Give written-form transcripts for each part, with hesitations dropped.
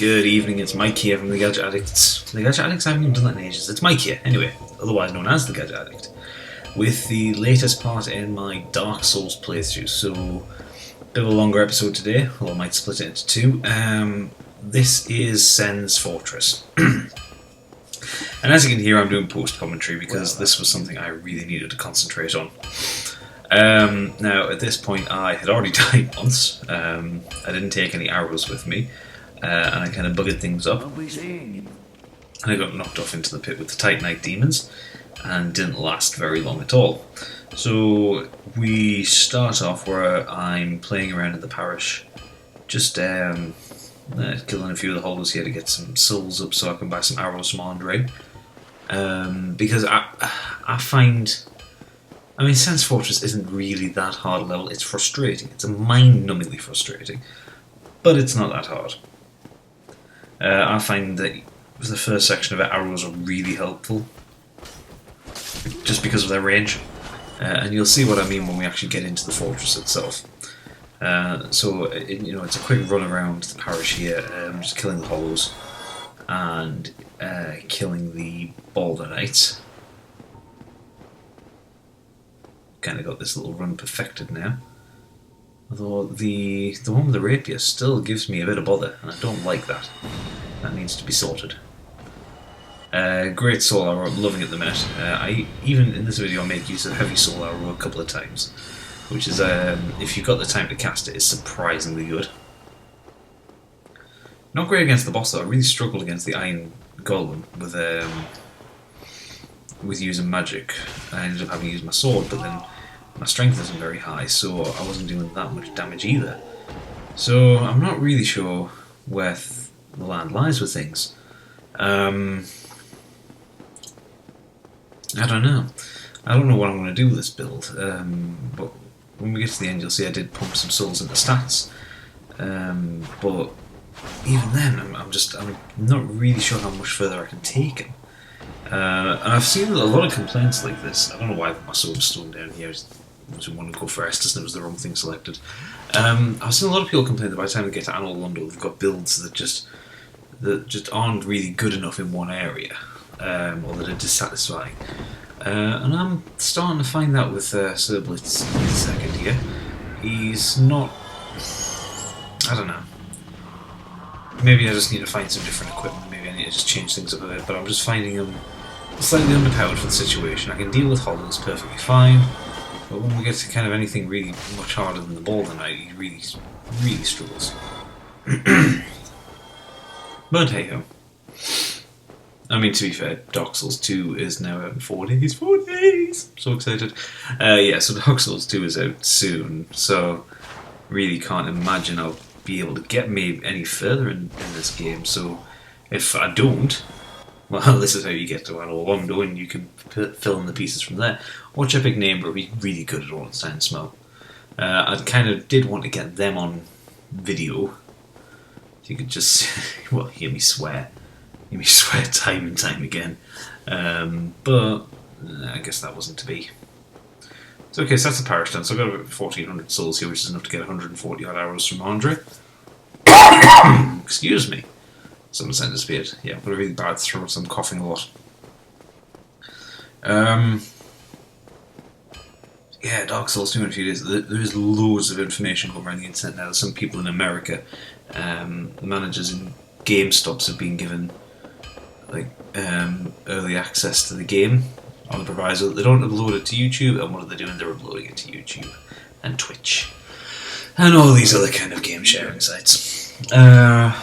Good evening, it's Mike here from the Gadget Addicts. The Gadget Addicts, I haven't even done that in ages. It's Mike here, anyway, otherwise known as the Gadget Addict, with the latest part in my Dark Souls playthrough. So, a bit of a longer episode today, although I might split it into two. This is Sen's Fortress. And as you can hear, I'm doing post-commentary because this was something I really needed to concentrate on. Now, at this point, I had already died once. I didn't take any arrows with me, and I kind of buggered things up. And I got knocked off into the pit with the Titanite demons, and didn't last very long at all. So we start off where I'm playing around in the parish, just killing a few of the holders here to get some souls up so I can buy some arrows from Andre. Because I find... I mean, Sen's Fortress isn't really that hard level. It's frustrating. It's mind-numbingly frustrating. But it's not that hard. I find that the first section of it, arrows are really helpful. Just because of their range. And you'll see what I mean when we actually get into the fortress itself. It's a quick run around the parish here, just killing the hollows. And killing the Boulder Knights. Kind of got this little run perfected now. Although the one with the rapier still gives me a bit of bother, and I don't like that. That needs to be sorted. Great soul arrow, I'm loving it at the minute. I even in this video I make use of heavy soul arrow a couple of times, which is if you've got the time to cast it, is surprisingly good. Not great against the boss though. I really struggled against the Iron Golem with using magic. I ended up having to use my sword, but then my strength isn't very high, so I wasn't doing that much damage either. So I'm not really sure where the land lies with things. I don't know. I don't know what I'm going to do with this build, but when we get to the end you'll see I did pump some souls into stats. But even then, I'm not really sure how much further I can take him. And I've seen a lot of complaints like this. I don't know why my sword's still down here. I didn't want to go first, and it was the wrong thing selected. I've seen a lot of people complain that by the time they get to Anor Londo, they've got builds that just aren't really good enough in one area, or that are dissatisfying. And I'm starting to find that with Sir Blitz second here. He's not... I don't know. Maybe I just need to find some different equipment, maybe I need to just change things up a bit, but I'm just finding him slightly underpowered for the situation. I can deal with hollows perfectly fine, but when we get to kind of anything really much harder than the Boulder Knight, he really struggles. But hey ho. I mean, to be fair, Dark Souls 2 is now out in 4 days. 4 days! I'm so excited. So Dark Souls 2 is out soon, so really can't imagine I'll be able to get me any further in this game. So if I don't, well, this is how you get to Anor Londo, and you can fill in the pieces from there. Watch Epic Neighbour would be really good at Ornstein Smell. I kind of did want to get them on video. You could just, well, hear me swear time and time again. But I guess that wasn't to be. So okay, so that's the parish done. So I've got about 1400 souls here, which is enough to get 140 odd arrows from Andre. Excuse me. Someone sent us beard. Yeah, I've got a really bad throat, so I'm coughing a lot. Yeah, Dark Souls 2 in a few days. There is loads of information going around the internet now. Some people in America, managers in GameStops have been given early access to the game on the proviso that they don't upload it to YouTube. And what are they doing? They're uploading it to YouTube and Twitch and all these other kind of game sharing sites. And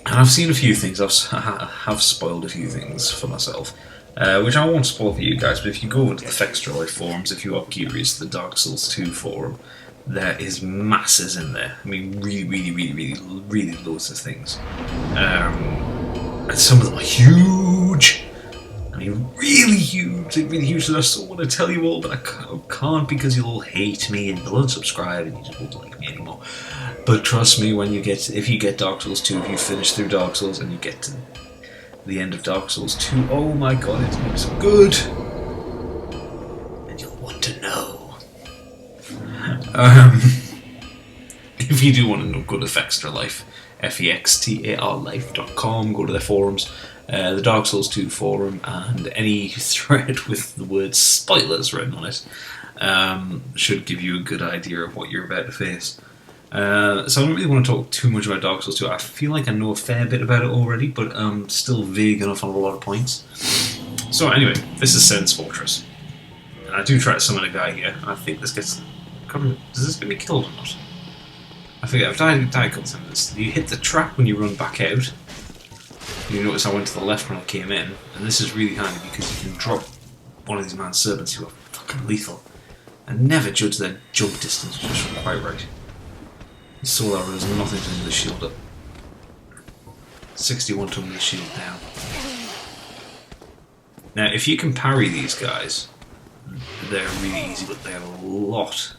I've seen a few things. I have spoiled a few things for myself, which I won't spoil for you guys. But if you go over to the Fextroy forums, if you are curious, the Dark Souls 2 forum, there is masses in there. I mean, really loads of things. And some of them are huge. I mean, really huge, and I still want to tell you all, but I can't because you'll all hate me and you'll unsubscribe and you just won't like me anymore. But trust me, if you get Dark Souls 2, if you finish through Dark Souls and you get to the end of Dark Souls 2, oh my god, it looks good! And you'll want to know. if you do want to know, go to Fextra Life, FEXTARLife.com, go to their forums, the Dark Souls 2 forum, and any thread with the word spoilers written on it should give you a good idea of what you're about to face. So I don't really want to talk too much about Dark Souls 2. I feel like I know a fair bit about it already, but I'm still vague enough on a lot of points. So anyway, this is Sen's Fortress. And I do try to summon a guy here. I think this gets... Does this get me killed or not? I forget, I've died a couple times. You hit the trap when you run back out. You notice I went to the left when I came in. And this is really handy because you can drop one of these man's serpents who are fucking lethal. And never judge their jump distance just quite right. The soul arrow has nothing to do with the shield up. 61 to move the shield down. Now, if you can parry these guys, they're really easy, but they have a lot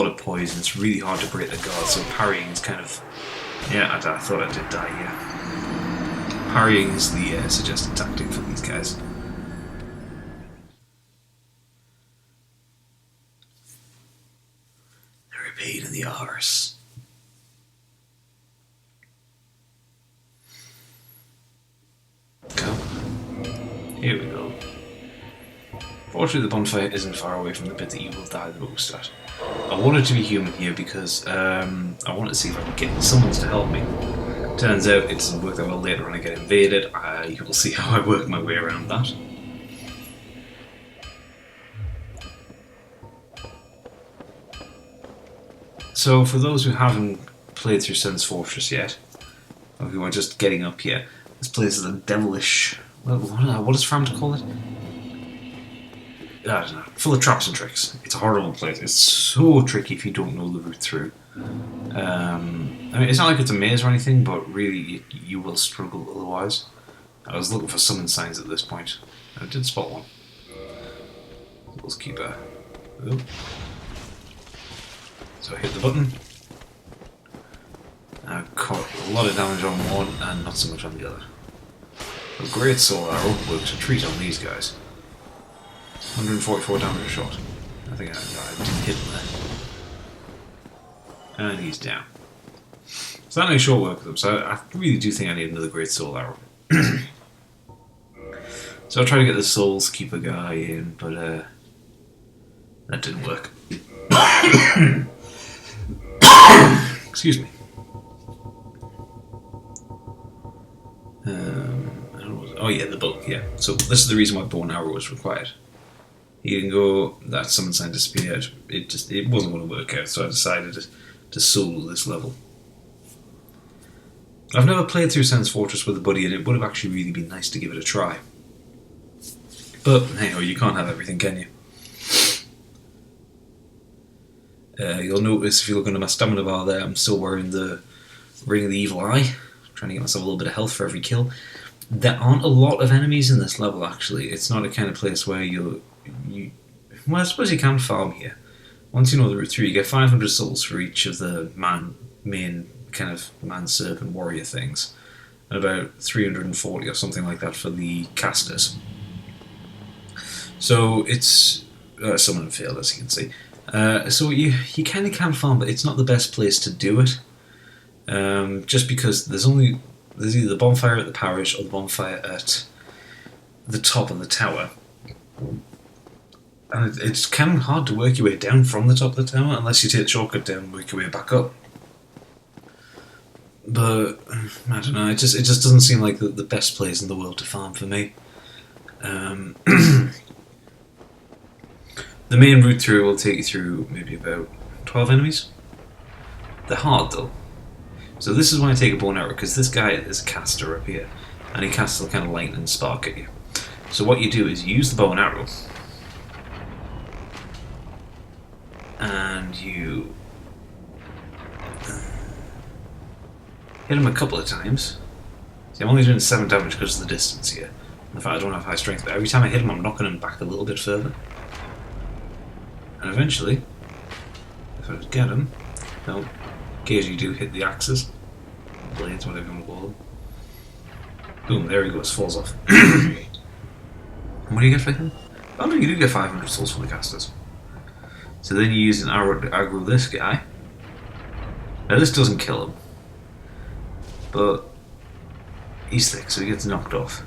of poison. It's really hard to break the guard, so parrying is kind of... Yeah, I thought I did die here. Parrying is the suggested tactic for these guys. They're a pain in the arse. Go. Here we go. Fortunately, the bonfire isn't far away from the bit that you will die the most at. I wanted to be human here because I wanted to see if I could get summons to help me. Turns out it doesn't work that well later when I get invaded. You will see how I work my way around that. So, for those who haven't played through Sen's Fortress yet, or who are just getting up here, this place is a devilish... What does Fram call it? I don't know. Full of traps and tricks. It's a horrible place. It's so tricky if you don't know the route through. I mean, it's not like it's a maze or anything, but really you will struggle otherwise. I was looking for summon signs at this point. I did spot one. Let's keep a... Oh. So I hit the button. I caught a lot of damage on one and not so much on the other. A great soul arrow works a treat on these guys. 144 damage a shot. I think I didn't hit him there. And he's down. So that only short work with him, so I really do think I need another great soul arrow. So I'll try to get the Souls Keeper guy in, but that didn't work. Excuse me. Oh yeah, the bow, yeah. So this is the reason why bow and arrow was required. You can go, that summon sign disappeared. It wasn't going to work out, so I decided to solo this level. I've never played through Sen's Fortress with a buddy, and it would have actually really been nice to give it a try. But, hey ho, you can't have everything, can you? You'll notice if you look under my stamina bar there, I'm still wearing the Ring of the Evil Eye, trying to get myself a little bit of health for every kill. There aren't a lot of enemies in this level, actually. It's not a kind of place where well, I suppose you can farm here. Once you know the route through, you get 500 souls for each of the main kind of man-serpent warrior things, and about 340 or something like that for the casters. So it's summon and failed, as you can see. So you kind of can farm, but it's not the best place to do it. Just because there's either the bonfire at the parish or the bonfire at the top of the tower. And it's kind of hard to work your way down from the top of the tower unless you take the shortcut down and work your way back up. But I don't know, it just doesn't seem like the best place in the world to farm for me. The main route through will take you through maybe about 12 enemies. They're hard though. So this is when I take a bow and arrow, because this guy is a caster up here, and he casts a kind of lightning spark at you. So what you do is you use the bow and arrow, and you hit him a couple of times. See, I'm only doing 7 damage because of the distance here. In fact, I don't have high strength, but every time I hit him, I'm knocking him back a little bit further. And eventually, if I get him, well, occasionally you do hit the axes, blades, whatever you want to call them. Boom, there he goes, falls off. And what do you get for him? Oh no, you do get 500 souls from the casters. So then you use an arrow to aggro this guy. Now this doesn't kill him, but he's thick, so he gets knocked off.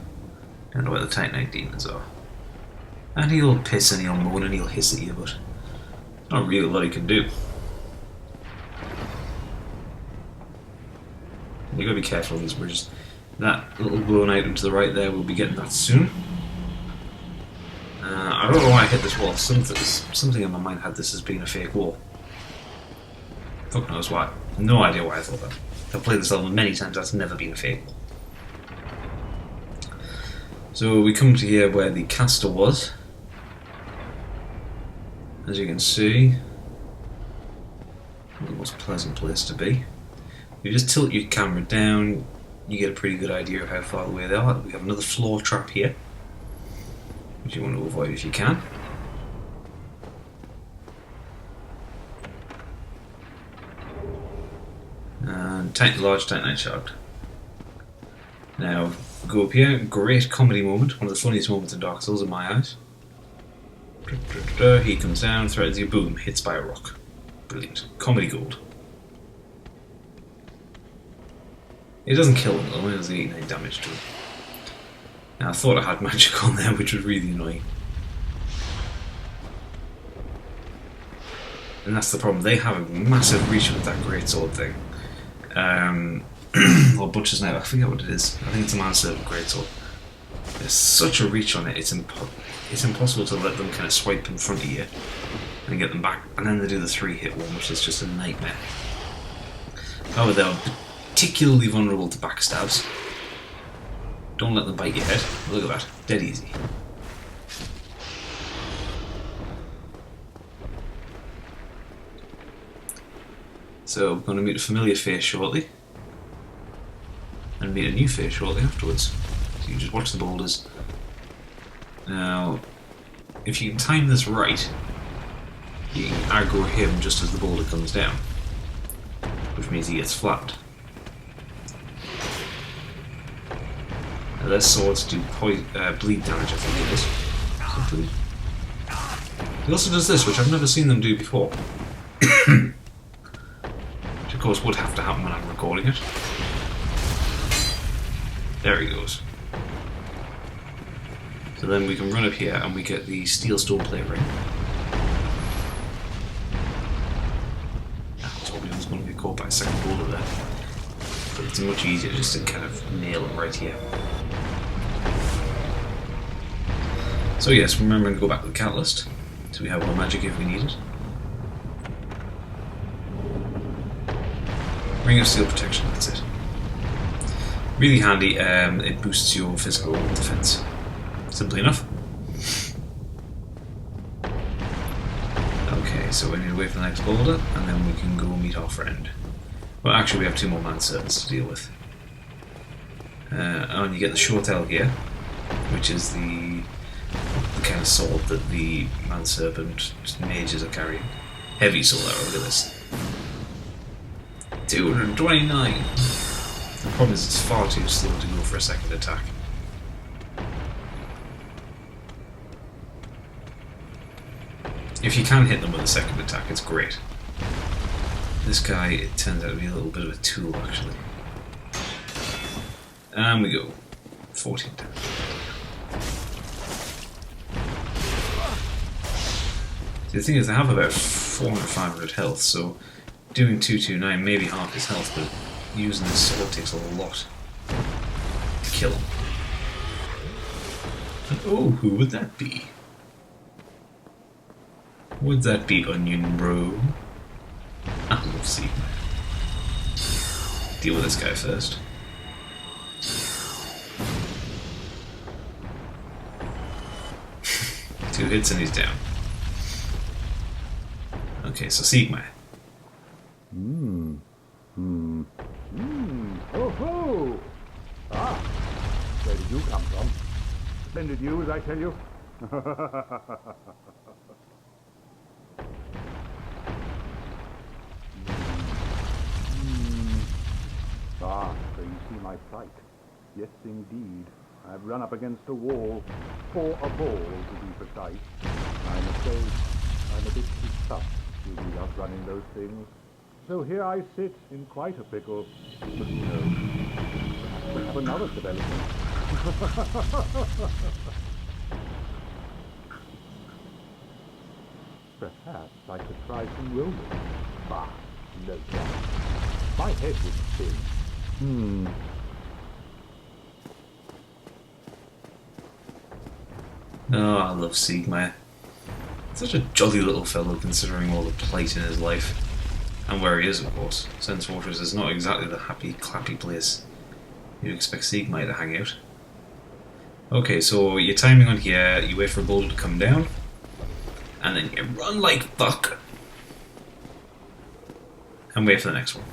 Don't know where the Titanite demons are. And he'll piss and he'll moan and he'll hiss at you, but not really a lot he can do. You gotta be careful of these bridges. That little blown item to the right there, we'll be getting that soon. I don't know why I hit this wall. Something in my mind had this as being a fake wall. Fuck knows why. No idea why I thought that. I've played this level many times, that's never been a fake wall. So we come to here where the caster was. As you can see, not the most pleasant place to be. You just tilt your camera down, you get a pretty good idea of how far away they are. We have another floor trap here, which you want to avoid if you can. And large Titanite shard. Now, go up here, great comedy moment, one of the funniest moments in Dark Souls in my eyes. He comes down, threatens you, boom, hits by a rock. Brilliant. Comedy gold. It doesn't kill him though, it doesn't do any damage to him. Now, I thought I had magic on there, which was really annoying. And that's the problem, they have a massive reach with that greatsword thing. Or Butcher's Knife, I forget what it is. I think it's a manservant greatsword. There's such a reach on it, it's impossible to let them kind of swipe in front of you and get them back. And then they do the 3-hit one, which is just a nightmare. However, they're particularly vulnerable to backstabs. Don't let them bite your head. Look at that, dead easy. So we're going to meet a familiar face shortly, and meet a new face shortly afterwards. So you just watch the boulders. Now, if you can time this right, you can aggro him just as the boulder comes down, which means he gets flattened. Now their swords do bleed damage, I think it is. So bleed. He also does this, which I've never seen them do before. Which of course would have to happen when I'm recording it. There he goes. So then we can run up here and we get the steel stone plate ring. I was hoping I was going to be caught by a second boulder there. But it's much easier just to kind of nail it right here. So yes, remembering to go back to the catalyst, so we have more magic if we need it. Ring of Steel Protection, that's it. Really handy, it boosts your physical defense. Simply enough. Okay, so we need to wait for the next boulder, and then we can go meet our friend. Well, actually we have 2 more manservants to deal with. And you get the short L here, which is the kind of sword that the manservant mages are carrying. Heavy sword arrow, look at this. 229! The problem is it's far too slow to go for a second attack. If you can hit them with a second attack, it's great. This guy, it turns out to be a little bit of a tool, actually. And we go. 14 damage. See, the thing is, they have about 400-500 health, so doing 229 maybe half his health, but using this sword takes a lot to kill him. And oh, who would that be? Would that be Onion Bro? Ah, we'll see. Deal with this guy first. Two hits and he's down. Okay, so Sigma. Oh ho! Ah, where did you come from? Splendid news, I tell you. Ah, so you see my plight. Yes, indeed. I've run up against a wall, for a ball to be precise. I'm afraid I'm a bit too tough to be outrunning those things. So here I sit in quite a pickle. But who knows? We have another development. Perhaps I could try some roaming. Bah, no chance. My head would spin. Oh, I love Siegmeyer. Such a jolly little fellow considering all the plight in his life. And where he is, of course. Sense Fortress is not exactly the happy, clappy place you'd expect Siegmeyer to hang out. Okay, so your timing on here, you wait for a boulder to come down, and then you run like fuck, and wait for the next one.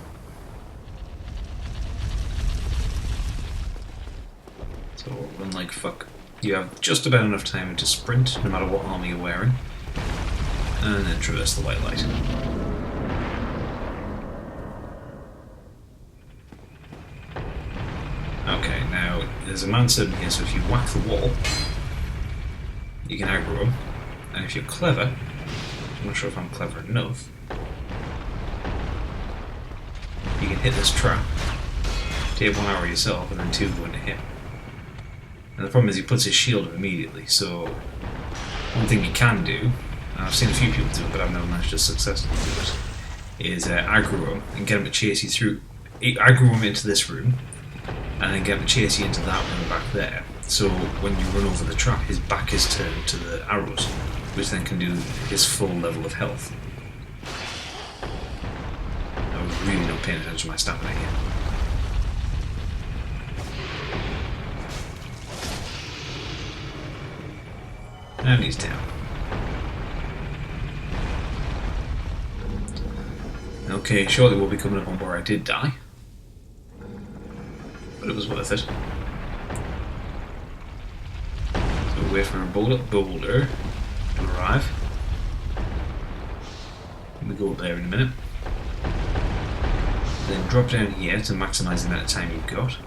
So, run like fuck. You have just about enough time to sprint, no matter what armor you're wearing, and then traverse the white light. Okay, now there's a manservant here, so if you whack the wall, you can aggro him, and if you're clever, I'm not sure if I'm clever enough, you can hit this trap, take 1 hour yourself, and then 2 go into him. And the problem is he puts his shield up immediately, so one thing you can do, and I've seen a few people do it but I've never managed to successfully do it, is aggro him and get him to chase you through, aggro him into this room, and then get him to chase you into that room back there. So when you run over the trap, his back is turned to the arrows, which then can do his full level of health. I was really not paying attention to my stamina here. And he's down. Okay, shortly we'll be coming up on where I did die. But it was worth it. So we'll wait for a boulder to arrive. We'll go up there in a minute. Then drop down here to maximise the amount of time you've got.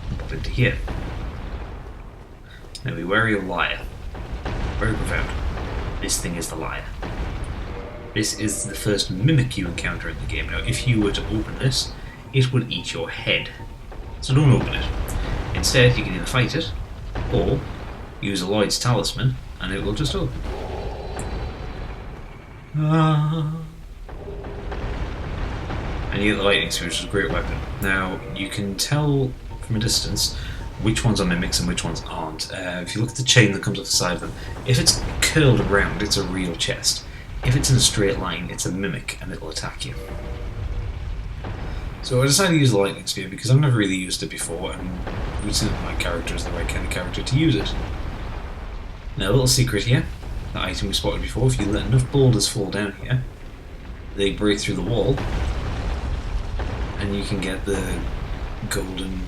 And pop into here. Now be wary of liar. Very profound. This thing is the liar. This is the first mimic you encounter in the game. Now if you were to open this, it would eat your head. So don't open it. Instead you can either fight it, or use a Lloyd's talisman and it will just open. And you get the lightning spear, which is a great weapon. Now you can tell from a distance which ones are mimics and which ones aren't. If you look at the chain that comes off the side of them, if it's curled around, it's a real chest. If it's in a straight line, it's a mimic and it'll attack you. So I decided to use the lightning spear because I've never really used it before, and it would seem that my character is the right kind of character to use it. Now a little secret here, that item we spotted before, if you let enough boulders fall down here, they break through the wall, and you can get the golden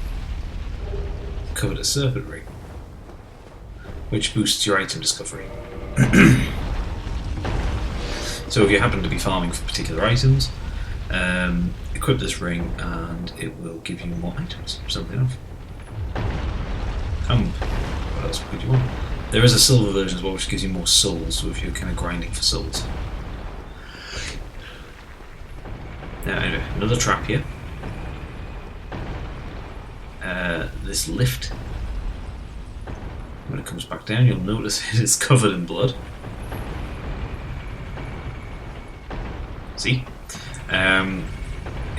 covetous serpent ring, which boosts your item discovery. So if you happen to be farming for particular items, equip this ring and it will give you more items, simple enough. What else could you want? There is a silver version as well which gives you more souls, so if you're kind of grinding for souls. Now anyway, another trap here. This lift, when it comes back down, you'll notice it is covered in blood. See?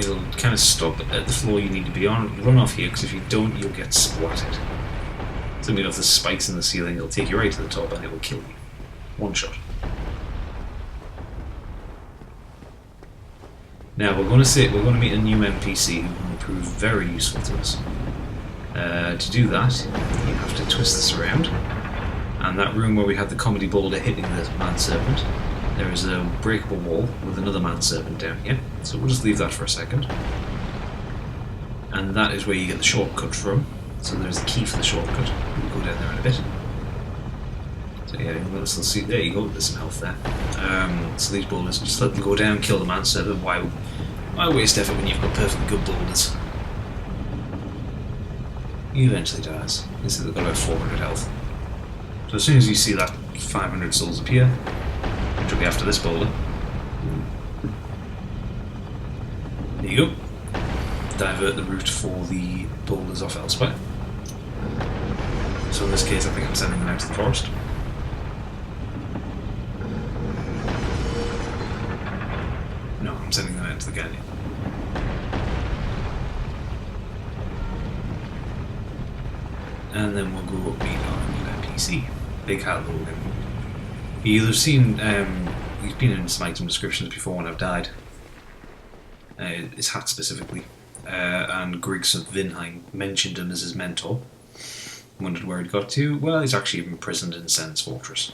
It'll kind of stop at the floor you need to be on. Run off here, because if you don't, you'll get splattered. Similarly, if there's spikes in the ceiling, it'll take you right to the top and it will kill you. One shot. Now we're going to meet a new NPC who will prove very useful to us. To do that, you have to twist this around, and that room where we had the comedy boulder hitting the manservant, there is a breakable wall with another manservant down here, so we'll just leave that for a second. And that is where you get the shortcut from, so there's the key for the shortcut. We'll go down there in a bit. So yeah, let's see, there you go, there's some health there. So these boulders, just let them go down, kill the manservant. Why waste effort when you've got perfectly good boulders? He eventually dies. You see they've got about 400 health. So as soon as you see that 500 souls appear, which will be after this boulder, There you go. Divert the route for the boulders off elsewhere. So in this case I think I'm sending them out to the forest. No, I'm sending them out to the canyon. And then we'll go meet our NPC, Big Hat Logan. You'll have seen, he's been in some item descriptions before when I've died. His hat specifically. And Griggs of Vinheim mentioned him as his mentor. Wondered where he'd got to. Well, he's actually imprisoned in Sen's fortress.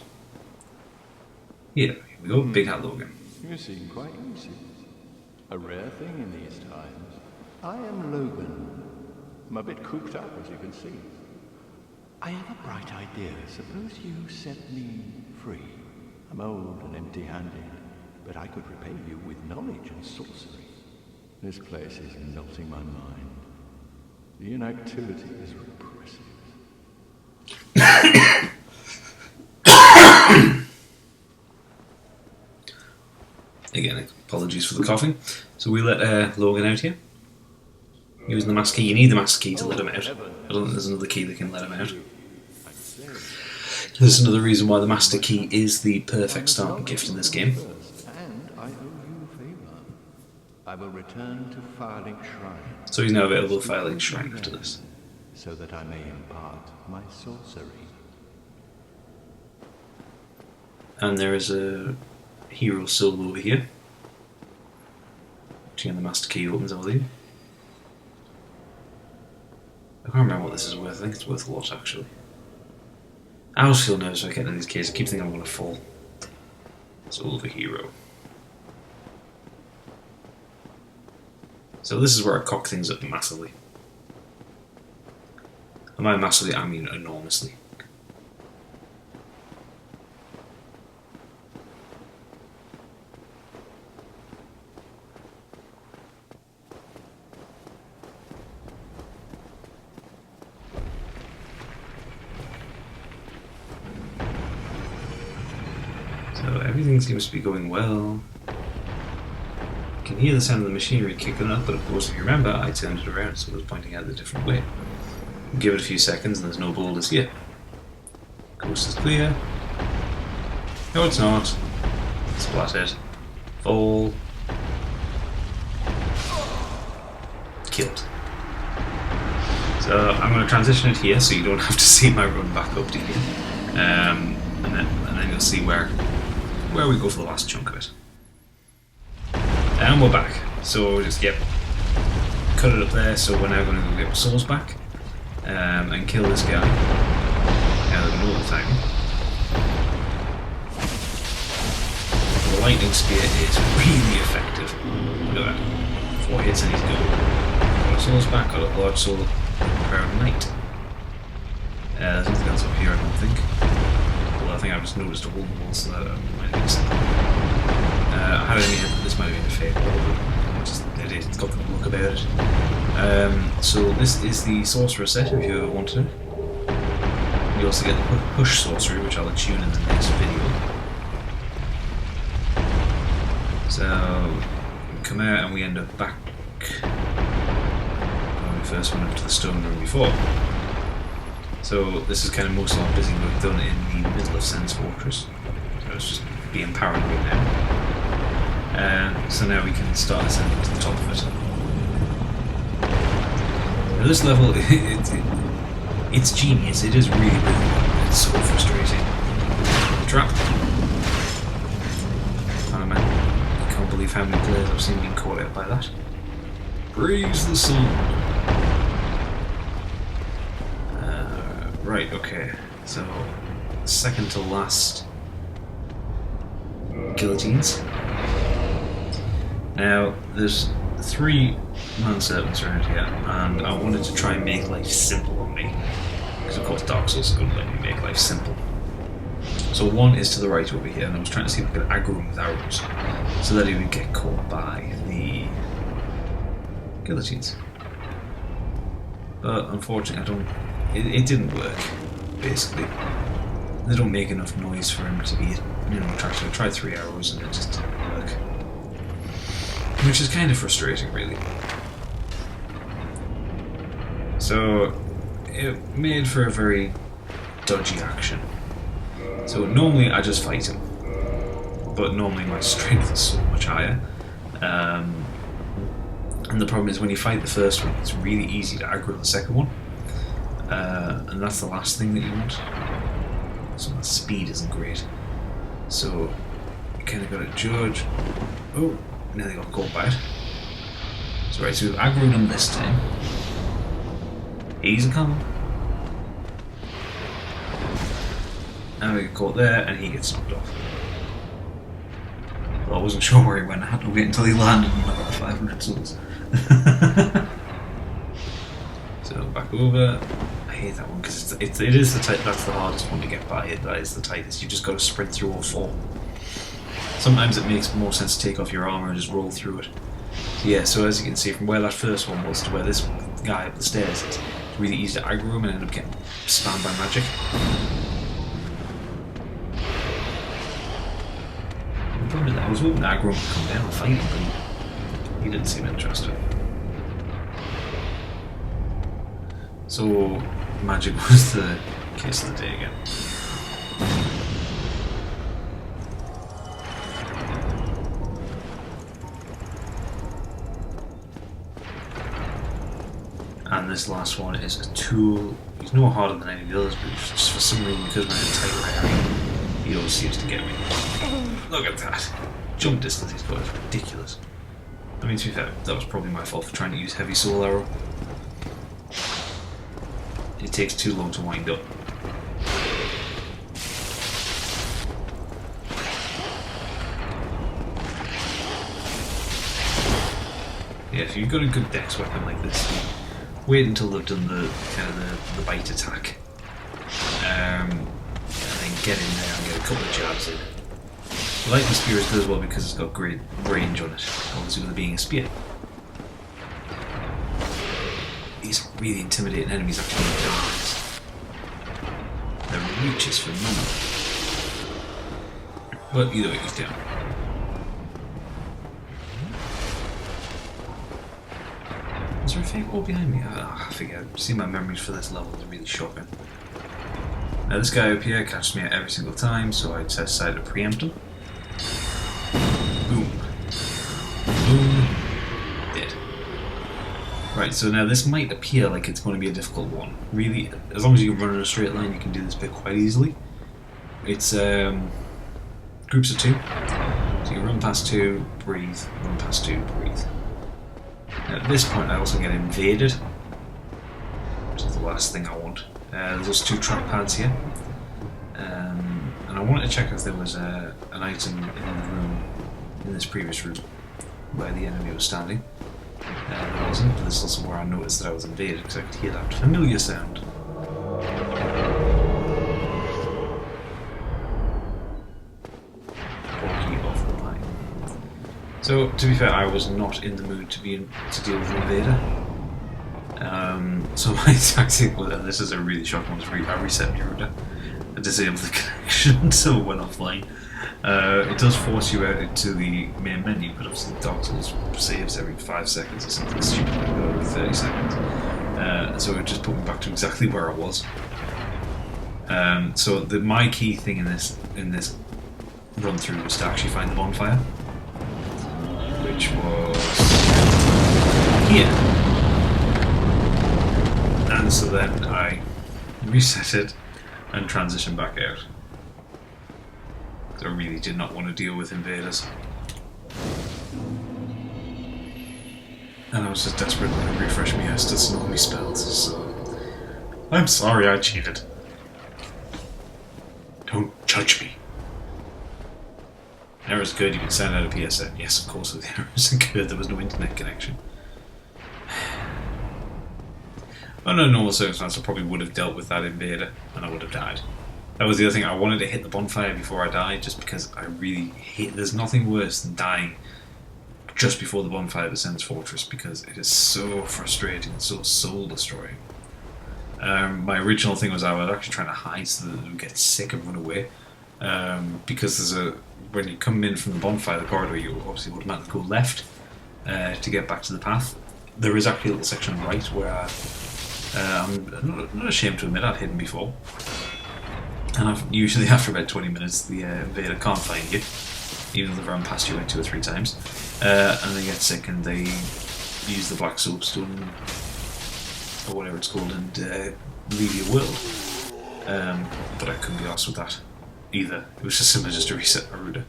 Here we go, Big Hat Logan. You seem quite easy. A rare thing in these times. I am Logan. I'm a bit cooped up, as you can see. I have a bright idea. Suppose you set me free. I'm old and empty-handed, but I could repay you with knowledge and sorcery. This place is melting my mind. The inactivity is repressive. Again, apologies for the coughing. So we let Logan out here. Using the master key. You need the master key to let him out. I don't think there's another key that can let him out. There's another reason why the master key is the perfect starting gift in this game. And I owe you a favor. I will return to Firelink Shrine. So he's now available at Firelink Shrine after this. So that I may impart my sorcery. And there is a hero soul over here. Again, the master key opens, I believe. I can't remember what this is worth. I think it's worth a lot, actually. I always feel nervous when I get into these caves. I keep thinking I'm going to fall. Soul of a hero. So this is where I cock things up massively. And by massively, I mean enormously. So everything seems to be going well. You can hear the sound of the machinery kicking up, but of course if you remember, I turned it around so it was pointing out a different way. Give it a few seconds and there's no boulders here. Coast is clear. No, it's not. Splattered. Fall. Killed. So I'm going to transition it here so you don't have to see my run back up to here. And then you'll see where we go for the last chunk of it. And we're back. So just, yep, cut it up there, so we're now going to go get our souls back. And kill this guy. Now that we know the timing. The lightning spear is really effective. Look at that. 4 hits and he's gone. Got our souls back, got a large soul Proud Knight. There's nothing else up here, I don't think. Well, I think I've just noticed a hole in the wall, so that might have been something. I had it in my head that this might have been a fake wall, but it's got the look about it. So this is the sorcerer set, if you ever wanted it. You also get the push sorcery, which I'll attune in the next video. So we come out and we end up back when we first went up to the stone room before. So this is kind of most of our busy work done in the middle of Sen's fortress. So it's just being paranoid now. So now we can start ascending to the top of it. Now this level, it's genius. It is really good. It's so frustrating. Trap. Oh man, I can't believe how many players I've seen being caught out by that. Praise the sun. Right, okay. So, second to last guillotines. Now, there's 3 man-servants around here, and I wanted to try and make life simple on me. Because of course Dark Souls is going to let me make life simple. So one is to the right over here, and I was trying to see if I could aggro him with arrows, so that he would get caught by the guillotines. But unfortunately, it didn't work, basically. They don't make enough noise for him to be, attractive. I tried 3 arrows and it just didn't work. which is kind of frustrating, really. So it made for a very dodgy action. So normally I just fight him, but normally my strength is so much higher. And the problem is when you fight the first one, it's really easy to aggro the second one. And that's the last thing that you want. So the speed isn't great. So you kind of got to judge. Oh, nearly got caught by it. So right, so we've aggroed him this time. He's coming. Now we get caught there and he gets knocked off. Well, I wasn't sure where he went. I had to wait until he landed and I got the 500 souls. So back over. I hate that one because it is the that's the hardest one to get by. That is the tightest. You just got to sprint through all four. Sometimes it makes more sense to take off your armor and just roll through it. So yeah, so as you can see from where that first one was to where this guy up the stairs is, it's really easy to aggro him and end up getting spammed by magic. The problem is I was hoping aggro would come down and fight him, but he didn't seem interested. So magic was the case of the day again. And this last one is a tool. He's no harder than any of the others, but just for some reason, because we're in a tight area, he always seems to get me. Look at that. Jump distance he's got is ridiculous. I mean, to be fair, that was probably my fault for trying to use heavy soul arrow. It takes too long to wind up. Yeah, if you've got a good dex weapon like this, wait until they've done the kind of the bite attack, and then get in there and get a couple of jabs in. I like the spear as good as well because it's got great range on it, obviously with it being a spear. These really intimidating enemies actually need darkness. Their reach is phenomenal. But either way, he's down. Is there a fake wall behind me? I forget. See, my memories for this level are really shocking. Now this guy up here catches me out every single time, so I decided to preempt him. Boom. Boom. Dead. Right, so now this might appear like it's going to be a difficult one. Really, as long as you can run in a straight line, you can do this bit quite easily. It's groups of two. So you run past two, breathe, run past two, breathe. Now at this point I also get invaded, which is the last thing I want. There's also two trap pads here. And I wanted to check if there was an item in the room, in this previous room, where the enemy was standing. There wasn't, but this is also where I noticed that I was invaded, because I could hear that familiar sound. So, to be fair, I was not in the mood to deal with an invader. So my tactic was, and this is a really shocking one, I reset my router. I disabled the connection, so it went offline. It does force you out into the main menu, but obviously Dark Souls saves every 5 seconds or something stupid like that, every 30 seconds. So it just put me back to exactly where I was. So my key thing in this run through was to actually find the bonfire, which was here. And so then I reset it and transitioned back out. I really did not want to deal with invaders. And I was just desperate to refresh my Estus and all my spells, so... I'm sorry I cheated. Don't judge me. Error's good, you can send out a PSN. Yes, of course, the errors are good, there was no internet connection. Under normal circumstances, I probably would have dealt with that invader, and I would have died. That was the other thing, I wanted to hit the bonfire before I died, just because I really hate... There's nothing worse than dying just before the bonfire descends Fortress, because it is so frustrating and so soul-destroying. My original thing was I was actually trying to hide so that it would get sick and run away, because there's when you come in from the bonfire, the corridor, you obviously automatically go left, to get back to the path. There is actually a little section right where I'm not ashamed to admit I've hidden before. And usually after about 20 minutes the invader can't find you, even though they've run past you like 2 or 3 times. And they get sick and they use the black soapstone, or whatever it's called, and leave your world. But I couldn't be arsed with that either. It was just simply just to reset my router.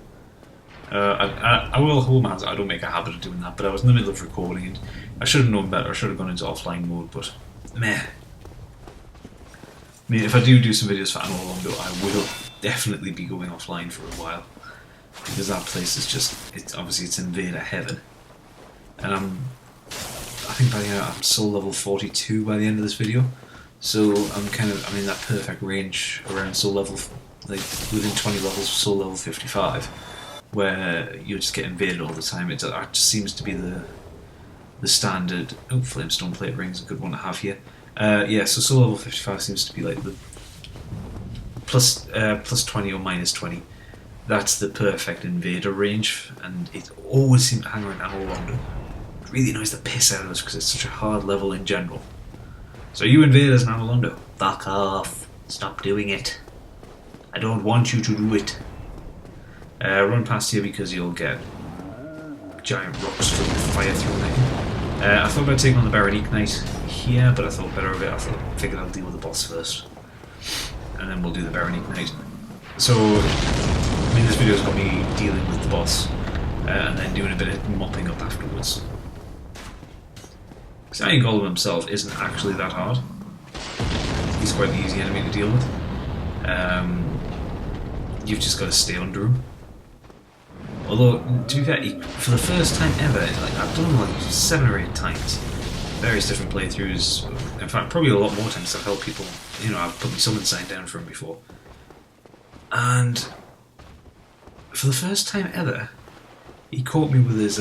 I will hold my hands. I don't make a habit of doing that, but I was in the middle of recording and I should have known better. I should have gone into offline mode, but meh. I mean, if I do some videos for Anor Londo, I will definitely be going offline for a while, because that place is just, obviously it's invader heaven. And I think by the end, I'm soul level 42 by the end of this video, so I'm in that perfect range around soul level, like within 20 levels of soul level 55, where you just get invaded all the time. It just seems to be the standard. Oh, flamestone plate ring's a good one to have here. Yeah, so soul level 55 seems to be like the plus 20 or minus 20. That's the perfect invader range, and it always seems to hang around Anor Londo. It really annoys the piss out of us because it's such a hard level in general. So you invaders in Anor Londo, back off. Stop doing it. I don't want you to do it. Run past here because you'll get giant rocks from fire thrown at you. I thought about taking on the Baronique Knight here, but I thought better of it. I figured I'll deal with the boss first, and then we'll do the Baronique Knight. So, I mean, this video's got me dealing with the boss, and then doing a bit of mopping up afterwards. Because Iron Golem himself isn't actually that hard. He's quite an easy enemy to deal with. You've just got to stay under him. Although, to be fair, for the first time ever, like I've done like 7 or 8 times, various different playthroughs. In fact, probably a lot more times. I've helped people. You know, I've put my summon sign down for him before, and for the first time ever, he caught me with his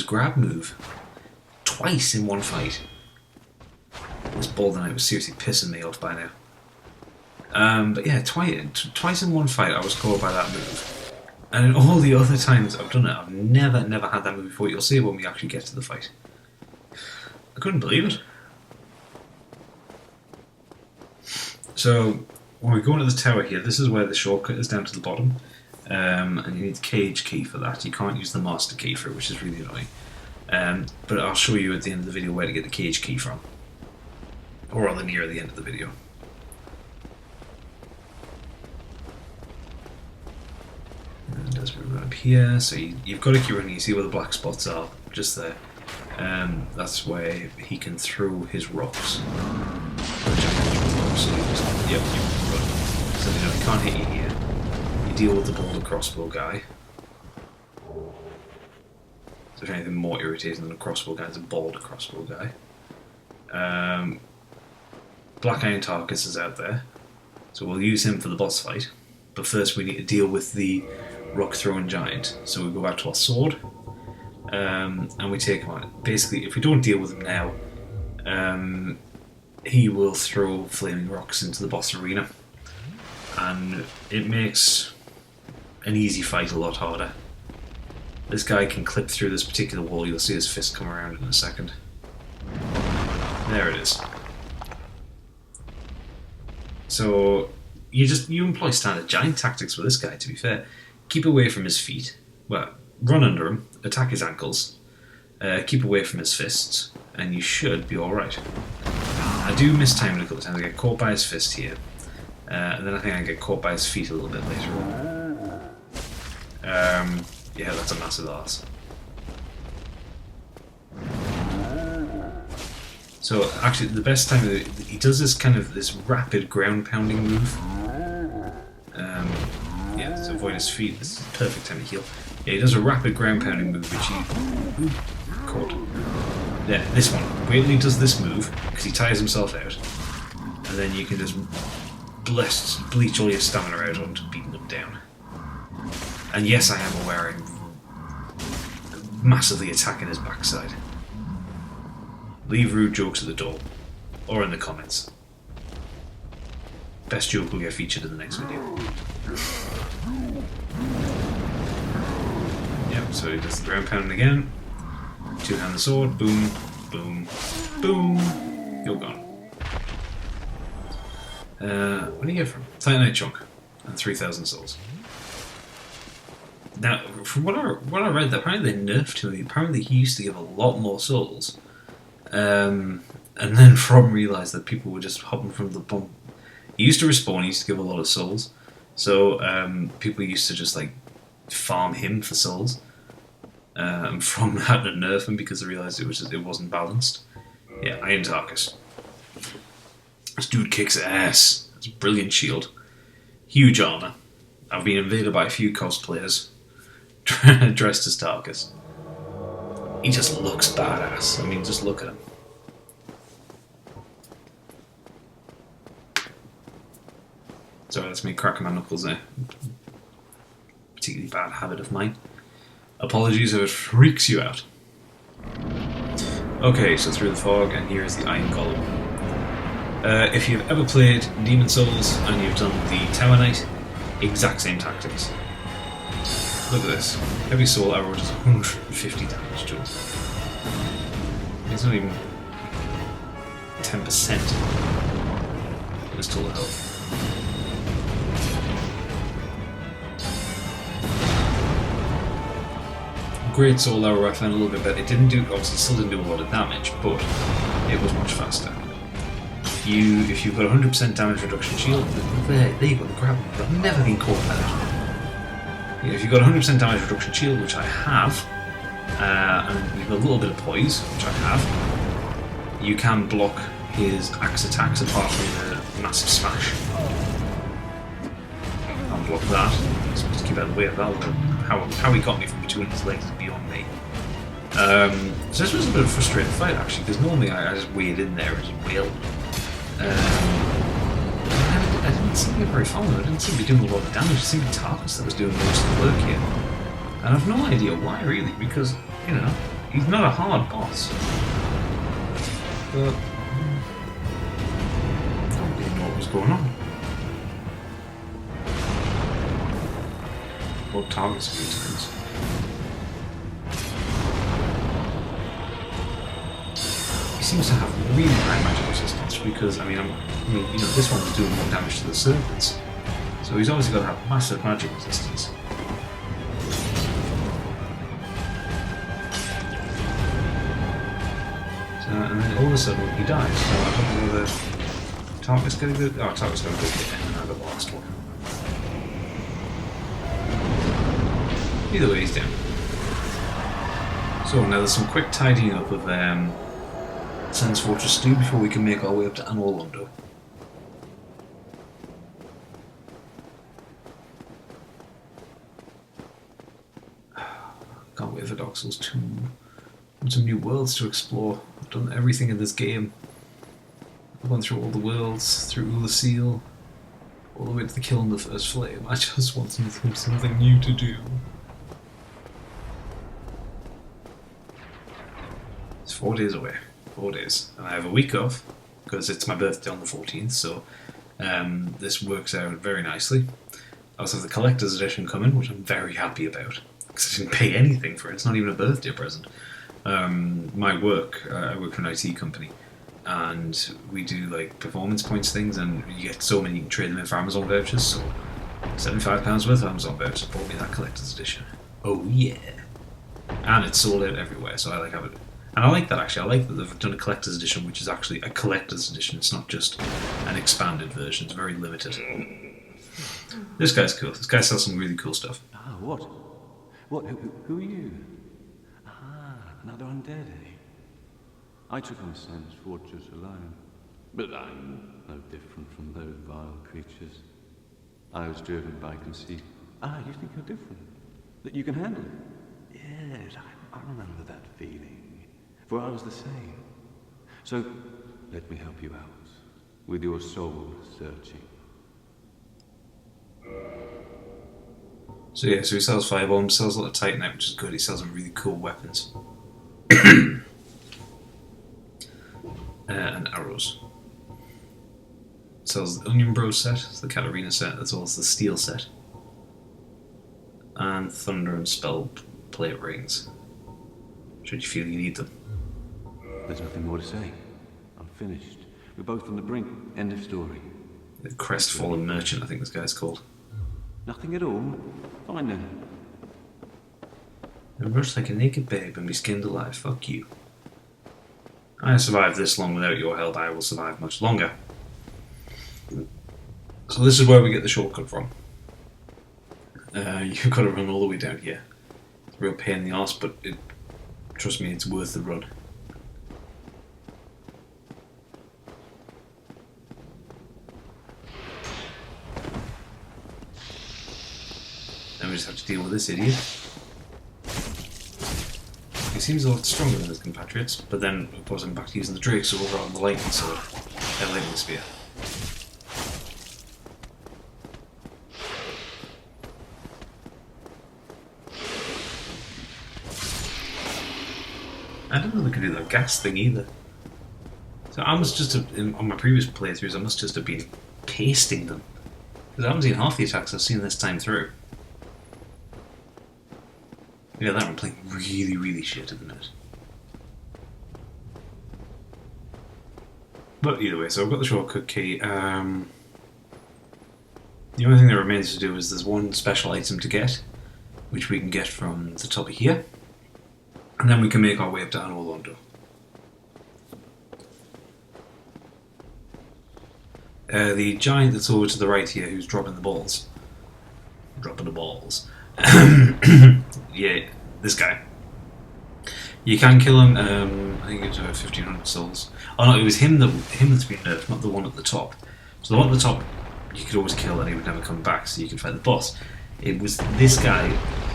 grab move twice in one fight. This Bald Knight was seriously pissing me off by now. But yeah, twice in one fight I was caught by that move. And in all the other times I've done it, I've never had that move before. You'll see when we actually get to the fight. I couldn't believe it. So, when we go into the tower here, this is where the shortcut is down to the bottom. And you need the cage key for that. You can't use the master key for it, which is really annoying. But I'll show you at the end of the video where to get the cage key from. Or rather near the end of the video. And as we run up here, so you've got to keep running. You see where the black spots are, just there. That's where he can throw his rocks. So yep, you run. So you know, he can't hit you here. You deal with the boulder crossbow guy. So if anything more irritating than a crossbow guy is a boulder crossbow guy. Black Iron Tarkus is out there, so we'll use him for the boss fight. But first we need to deal with the rock throwing giant. So we go back to our sword, and we take him on. Basically, if we don't deal with him now, he will throw flaming rocks into the boss arena, and it makes an easy fight a lot harder. This guy can clip through this particular wall. You'll see his fist come around in a second. There it is. So you employ standard giant tactics with this guy, to be fair. Keep away from his feet. Well, run under him, attack his ankles, keep away from his fists, and you should be alright. I do mistime it a couple of times. I get caught by his fist here, and then I think I get caught by his feet a little bit later on. Yeah, that's a massive arse. So actually, the best time he does this rapid ground pounding move. Yeah, to avoid his feet. This is the perfect time to heal. Yeah, he does a rapid ground pounding move, which he caught. Yeah, this one. Wait till he does this move because he tires himself out, and then you can just bleach all your stamina out onto beating them down. And yes, I am aware I'm massively attacking his backside. Leave rude jokes at the door, or in the comments. Best joke will get featured in the next video. Yep, So he does the ground pounding again. Two-handed sword, boom, boom, boom. You're gone. What do you get from Titanite chunk and 3,000 souls? Now, from what I read, apparently they nerfed him. Apparently he used to give a lot more souls, and then From realised that people were just hopping from the bump. He used to respawn. He used to give a lot of souls, so people used to just like farm him for souls. And From had to nerf him because they realised it wasn't balanced. Yeah, Iron Tarkus. This dude kicks ass. It's a brilliant shield, huge armor. I've been invaded by a few cosplayers dressed as Tarkus. He just looks badass. I mean, just look at him. Sorry, that's me cracking my knuckles there. Particularly bad habit of mine. Apologies if it freaks you out. Okay, so through the fog, and here is the Iron Golem. If you've ever played Demon Souls and you've done the Tower Knight, exact same tactics. Look at this. Every soul arrow does 150 damage to it. It's not even 10% of his total health. Great soul arrow I found a little bit better. It didn't do, obviously still didn't do a lot of damage, but it was much faster. If you've got 100% damage reduction shield, there you go, the grab. I've never been caught by that. If you've got 100% damage reduction shield, which I have, and you've got a little bit of poise, which I have, you can block his axe attacks apart from the massive smash. I'll block that. I'm supposed to keep out of the way of that. How he got me from between his legs is beyond me. So this was a bit of a frustrating fight actually, because normally I just wade in there as well. I didn't seem to be very fond of it. I didn't seem to be doing a lot of damage. It seemed to be Tarkus that was doing most of the work here. And I have no idea why really, because, you know, he's not a hard boss. But I don't really know what was going on. Broke targets a few times. He seems to have really high magic resistance because, I mean, you know, this one was doing more damage to the serpents, so he's obviously got to have massive magic resistance. So, and then all of a sudden he dies. So I don't know whether Tarkus got a good. Oh, Tarkus got a good hit, and I got the last one. Either way, he's down. So now there's some quick tidying up of Sen's Fortress 2 before we can make our way up to Anor Londo. Can't wait for Dark Souls 2. And some new worlds to explore. I've done everything in this game. I've gone through all the worlds, through Ulasil, all the way to the Kiln of the First Flame. I just want something new to do. It's 4 days away. 4 days. And I have a week off, because it's my birthday on the 14th, so this works out very nicely. I also have the Collector's Edition coming, which I'm very happy about, because I didn't pay anything for it. It's not even a birthday present. My work, I work for an IT company, and we do like performance points things, and you get so many, you can trade them in for Amazon vouchers, so £75 worth of Amazon vouchers bought me that Collector's Edition. Oh yeah. And it's sold out everywhere, so I like have it. And I like that actually. I like that they've done a collector's edition, which is actually a collector's edition. It's not just an expanded version. It's very limited. This guy's cool. This guy sells some really cool stuff. Ah, what? What? Who are you? Ah, another undead, eh? I took on Sen's Fortress alone. But I'm no different from those vile creatures. I was driven by conceit. Ah, you think you're different? That you can handle it? Yes, I remember that feeling. For I was the same. So, let me help you out, with your soul searching. So yeah, so he sells firebombs, sells a lot of Titanite, which is good. He sells some really cool weapons. And arrows. Sells the Onion Bros set, the Katarina set, as well as the Steel set. And Thunder and Spell plate rings. Should you feel you need them. There's nothing more to say. I'm finished. We're both on the brink. End of story. The crestfallen merchant, I think this guy's called. Nothing at all? Fine then. And rush like a naked babe and be skinned alive. Fuck you. I survived this long without your help. I will survive much longer. So this is where we get the shortcut from. You've got to run all the way down here. It's a real pain in the arse, but trust me, it's worth the run. Then we just have to deal with this idiot. He seems a lot stronger than his compatriots, but then, of course, I'm back to using the Drake sword rather than the lightning sword. Lightning spear. I don't know if we could do that gas thing either. So I must just have, on my previous playthroughs, I must just have been pasting them. Because I haven't seen half the attacks I've seen this time through. Yeah, that one playing really, really shit at the minute. But either way, so I've got the shortcut key. The only thing that remains to do is there's one special item to get, which we can get from the top of here. And then we can make our way up to Anor Londo. The giant that's over to the right here, who's dropping the balls. Dropping the balls. Yeah, this guy. You can kill him. I think it's 1500 souls. Oh no, it was him that's been nerfed, not the one at the top. So the one at the top, you could always kill and he would never come back, so you could fight the boss. It was this guy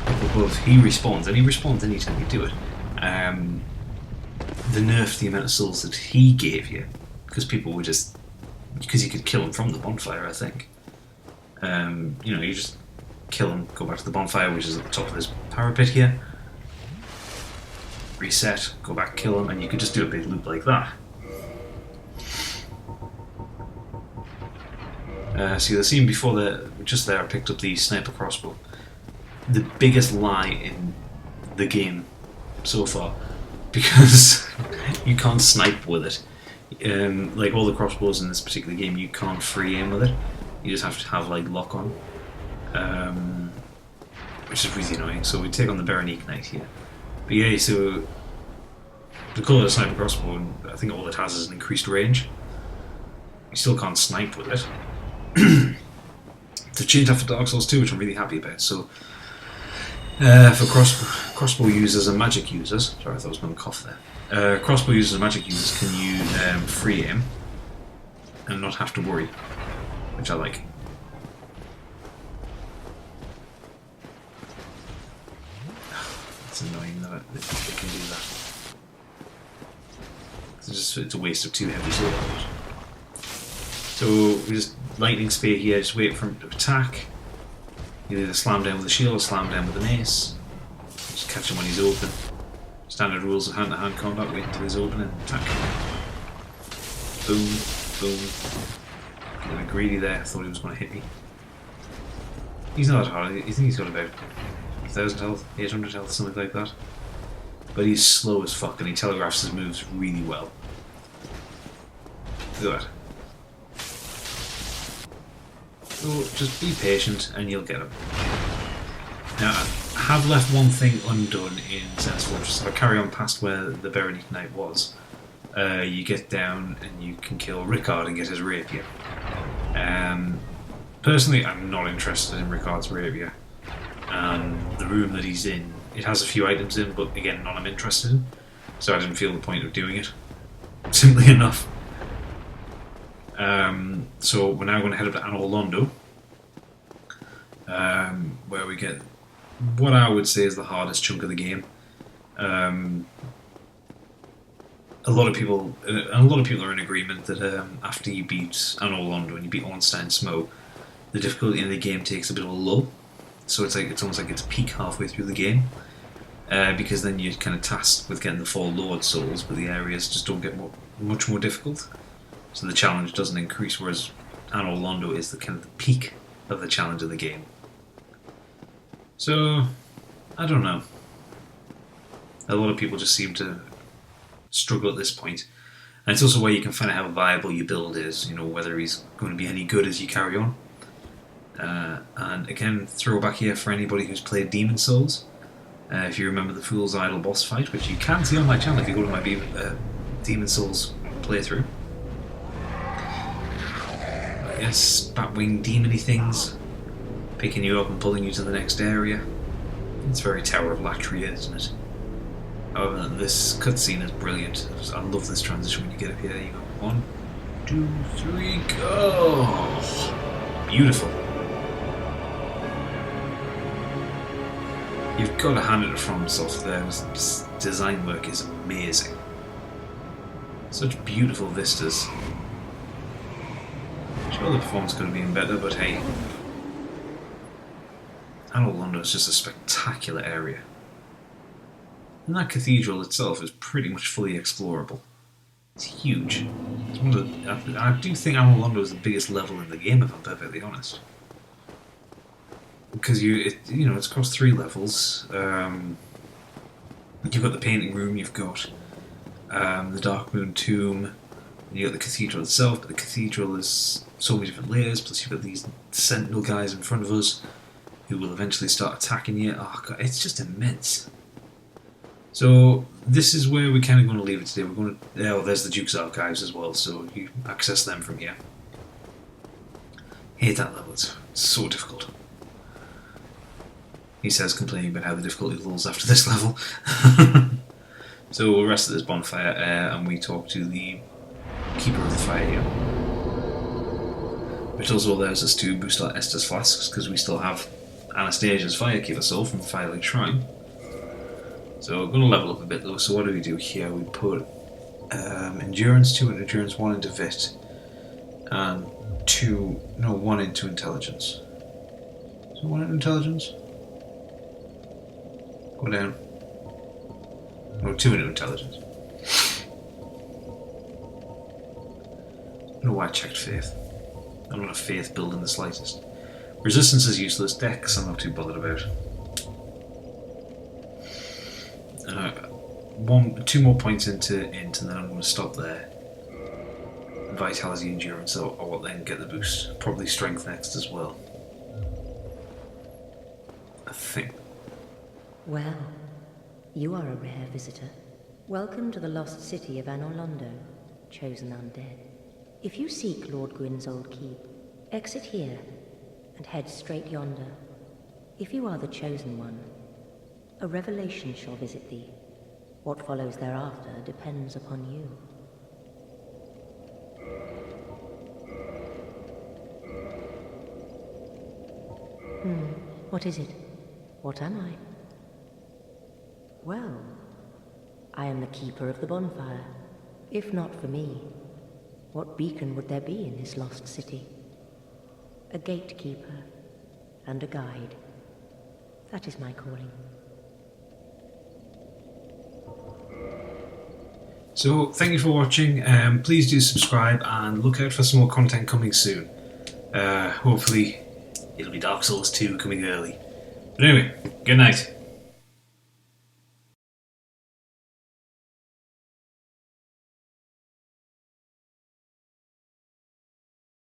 up above. He respawns, and he respawns anytime you do it. The nerf, the amount of souls that he gave you, because people were just, because you could kill him from the bonfire, I think. You know, you just kill him, go back to the bonfire, which is at the top of this parapet here. Reset, go back, kill him, and you could just do a big loop like that. So you'll see before just there I picked up the sniper crossbow. The biggest lie in the game so far, because you can't snipe with it. Like all the crossbows in this particular game, you can't free aim with it. You just have to have like lock on, which is really annoying. So we take on the Berenice Knight here. But yeah, so the call it a sniper crossbow, and I think all it has is an increased range. You still can't snipe with it. They've changed that for Dark Souls 2, which I'm really happy about. So for crossbow users and magic users, sorry, I thought I was going to cough there. Crossbow users and magic users can use free aim and not have to worry, which I like. It's annoying that they can do that. It's a waste of 2 heavy sword armors. So we just lightning spear here, just wait for him to attack. You either slam down with a shield or slam down with an ace. Just catch him when he's open. Standard rules of hand-to-hand combat, wait until he's open and attack. Boom, boom. Getting a bit greedy there, I thought he was going to hit me. He's not that hard, I think he's got about 1000 health, 800 health, something like that. But he's slow as fuck and he telegraphs his moves really well. Look at that. So just be patient and you'll get him. Now, I have left one thing undone in Zen's Fortress. If I carry on past where the Berenice Knight was, you get down and you can kill Rickard and get his rapier. Personally, I'm not interested in Rickard's rapier. And the room that he's in, it has a few items in, but again, none I'm interested in. So I didn't feel the point of doing it. Simply enough. So we're now going to head up to Anor Londo, where we get what I would say is the hardest chunk of the game. A lot of people are in agreement that after you beat Anor Londo and you beat Ornstein Smough, the difficulty in the game takes a bit of a lull. So it's almost like it's peak halfway through the game, because then you're kind of tasked with getting the 4 Lord souls, but the areas just don't get much more difficult. So the challenge doesn't increase, whereas Anor Londo is the kind of the peak of the challenge of the game. So I don't know. A lot of people just seem to struggle at this point. And it's also where you can find out how viable your build is, you know, whether he's going to be any good as you carry on. And again, throwback here for anybody who's played Demon Souls. If you remember the Fool's Idol boss fight, which you can see on my channel if you go to my Demon Souls playthrough. Yes, Batwing demony things, picking you up and pulling you to the next area. It's very Tower of Latria, isn't it? However, this cutscene is brilliant. I love this transition when you get up here. You go 1, 2, 3, go! Beautiful. You've got to hand it to FromSoft there. This design work is amazing. Such beautiful vistas. Sure, the performance could have been better, but hey. Anor Londo is just a spectacular area. And that cathedral itself is pretty much fully explorable. It's huge. It's one of the, I do think Anor Londo is the biggest level in the game, if I'm perfectly honest. Because it's across 3 levels. You've got the painting room, you've got the Dark Moon Tomb, you've got the cathedral itself, but the cathedral is so many different layers, plus you've got these sentinel guys in front of us who will eventually start attacking you. Oh god, it's just immense. So this is where we're kind of going to leave it today. We're going to... Oh, there's the Duke's Archives as well, so you access them from here. Hate that level, it's so difficult. He says, complaining about how the difficulty levels after this level. So we'll rest at this bonfire and we talk to the Keeper of the Fire here. Which also allows us to boost our Estus flasks, because we still have Anastasia's Firekeeper Soul from Firelink Shrine. So we're going to level up a bit though, so what do we do here? We put Endurance 2 and Endurance 1 into Vit, and 1 into Intelligence. So 1 into Intelligence? Go down. No, 2 into Intelligence. I don't know why I checked Faith. I'm not a Faith build in the slightest. Resistance is useless, Dex I'm not too bothered about. 2 more points into Int, and then I'm going to stop there. Vitality, Endurance, I will then get the boost. Probably Strength next as well. I think. Well, you are a rare visitor. Welcome to the lost city of Anor Londo, chosen undead. If you seek Lord Gwyn's old keep, exit here and head straight yonder. If you are the chosen one, a revelation shall visit thee. What follows thereafter depends upon you. What is it? What am I? Well, I am the keeper of the bonfire. If not for me, what beacon would there be in this lost city? A gatekeeper and a guide. That is my calling. So, thank you for watching. Please do subscribe and look out for some more content coming soon. Hopefully, it'll be Dark Souls 2 coming early. But anyway, good night.